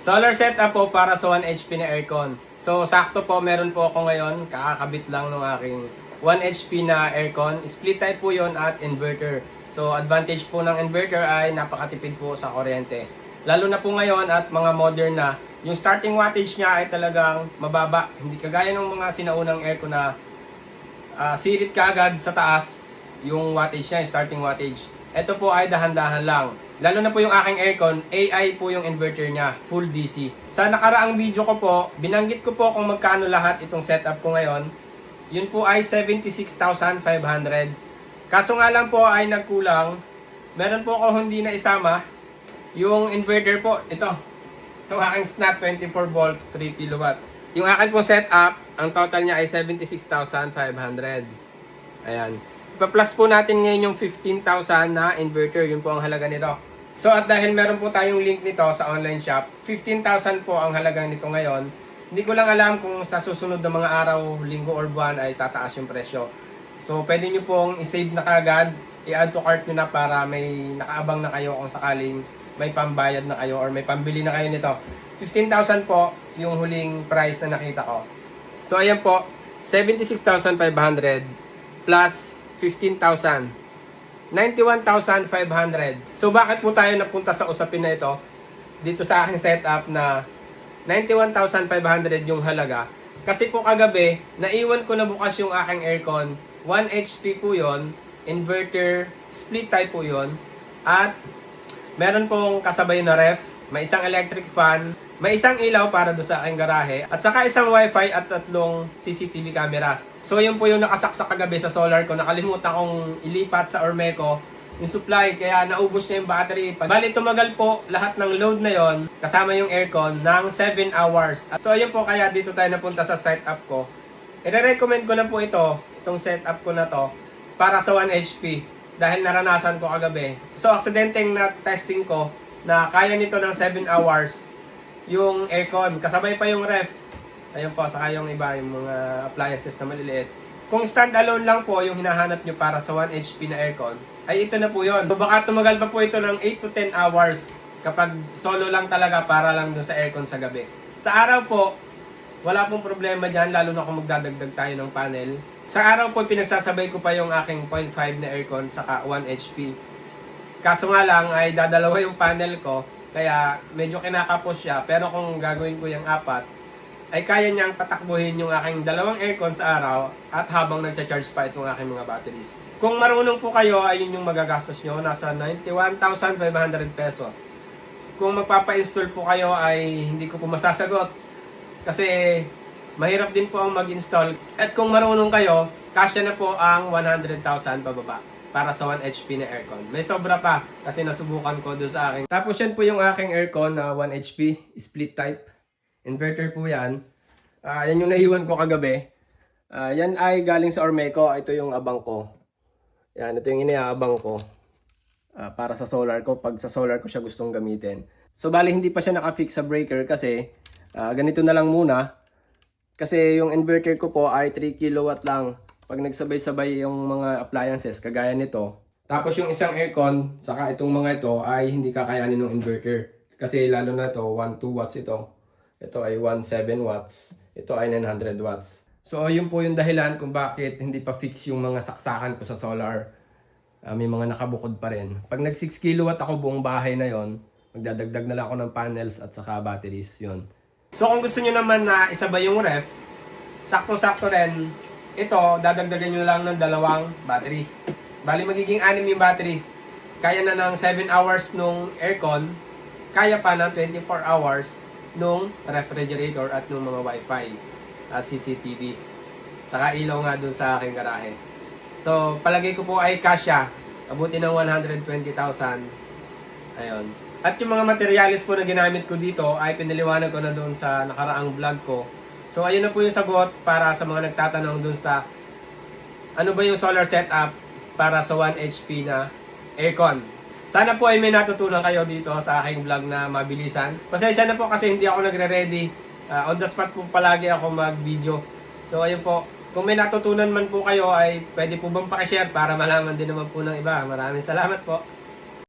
Solar setup po para sa 1 HP na aircon. So, sakto po, meron po ako ngayon. Kakakabit lang ng aking 1 HP na aircon. Split type po yon at inverter. So, advantage po ng inverter ay napakatipid po sa kuryente. Lalo na po ngayon at mga modern na, yung starting wattage niya ay talagang mababa. Hindi kagaya ng mga sinaunang aircon na sirit ka agad sa taas yung wattage niya, yung starting wattage. Ito po ay dahan-dahan lang. Lalo na po yung aking aircon, AI po yung inverter niya, full DC. Sa nakaraang video ko po, binanggit ko po kung magkano lahat itong setup ko ngayon. Yun po ay 76,500. Kaso nga lang po ay nagkulang. Meron po ako hindi na isama. Yung inverter po, ito. Itong aking Snap 24 volts, 3 kilowatt. Yung akin pong setup, ang total niya ay 76,500. Ayan. Ipa-plus po natin ngayon yung 15,000 na inverter. Yun po ang halaga nito. So at dahil meron po tayong link nito sa online shop, 15,000 po ang halaga nito ngayon. Hindi ko lang alam kung sa susunod na mga araw, linggo or buwan ay tataas yung presyo. So pwede nyo pong i-save na kagad, i-add to cart nyo na para may nakaabang na kayo kung sakaling may pambayad na kayo or may pambili na kayo nito. 15,000 po yung huling price na nakita ko. So ayan po, 76,500 plus 15,000. 91,500. So bakit po tayo napunta sa usapin na ito? Dito sa aking setup na 91,500 yung halaga. Kasi po kagabi, naiwan ko na bukas yung aking aircon. 1 HP po yon, inverter, split type po yon. At meron pong kasabay na ref, may isang electric fan, may isang ilaw para do sa aking garahe, at saka isang wifi at 3 CCTV cameras. So yun po yung nakasaksak kagabi sa solar ko. Nakalimutan kong ilipat sa Ormeco yung supply, kaya naubos niya yung battery. Bali tumagal po lahat ng load na yon kasama yung aircon ng 7 hours. So ayun po, kaya dito tayo napunta sa setup ko. I-recommend ko na po itong setup ko na to para sa 1 HP dahil naranasan ko kagabi. So aksidenteng na testing ko na kaya nito ng 7 hours yung aircon, kasabay pa yung ref. Ayun po, saka yung iba, yung mga appliances na maliliit. Kung stand-alone lang po yung hinahanap nyo para sa 1 HP na aircon, ay ito na po yun. So baka tumagal pa po ito ng 8 to 10 hours kapag solo lang talaga para lang dun sa aircon sa gabi. Sa araw po, wala pong problema dyan, lalo na kung magdadagdag tayo ng panel. Sa araw po, pinagsasabay ko pa yung aking 0.5 na aircon saka 1 HP. Kaso nga lang ay dadalawa yung panel ko, kaya medyo kinakapos siya. Pero kung gagawin ko yung 4, ay kaya niyang patakbuhin yung aking dalawang aircon sa araw at habang nagcha-charge pa itong aking mga batteries. Kung marunong po kayo, ayun yung magagastos nyo, nasa 91,500 pesos. Kung magpapa-install po kayo ay hindi ko po masasagot kasi mahirap din po ang mag-install. At kung marunong kayo, kasya na po ang 100,000 pababa para sa 1 HP na aircon. May sobra pa kasi nasubukan ko doon sa akin. Tapos yan po yung aking aircon na 1 HP, split type. Inverter po yan. Yan yung naiwan ko kagabi. Yan ay galing sa Ormeco. Ito yung abang ko. Yan, ito yung iniaabang ko. Para sa solar ko. Pag sa solar ko siya gustong gamitin. So bali hindi pa siya nakafix sa breaker kasi ganito na lang muna. Kasi yung inverter ko po ay 3 kilowatt lang. Pag nagsabay-sabay yung mga appliances kagaya nito. Tapos yung isang aircon, saka itong mga ito ay hindi kakayanin ng inverter. Kasi lalo na ito, 1.2 watts ito. Ito ay 1.7 watts. Ito ay 900 watts. So yun po yung dahilan kung bakit hindi pa fix yung mga saksakan ko sa solar. May mga nakabukod pa rin. Pag nag 6 kilowatt ako buong bahay na yon, magdadagdag na lang ako ng panels at saka batteries. Yun. So kung gusto nyo naman na isabay yung ref, sakto-sakto rin, ito, dadagdagan nyo lang ng 2 battery. Bali, magiging 6 yung battery. Kaya na ng 7 hours nung aircon, kaya pa ng 24 hours nung refrigerator at nung mga wifi at CCTVs. Saka ilaw nga dun sa aking garahe. So, palagay ko po ay kasya. Abuti ng 120,000. Ayun. At yung mga materialis po na ginamit ko dito ay pinaliwanag ko na doon sa nakaraang vlog ko. So ayun na po yung sagot para sa mga nagtatanong dun sa ano ba yung solar setup para sa 1 HP na aircon. Sana po ay may natutunan kayo dito sa aking vlog na mabilisan. Pasensya na po kasi hindi ako nagre-ready. On the spot po palagi ako mag-video. So ayun po, kung may natutunan man po kayo ay pwede po bang pakishare para malaman din naman po ng iba. Maraming salamat po.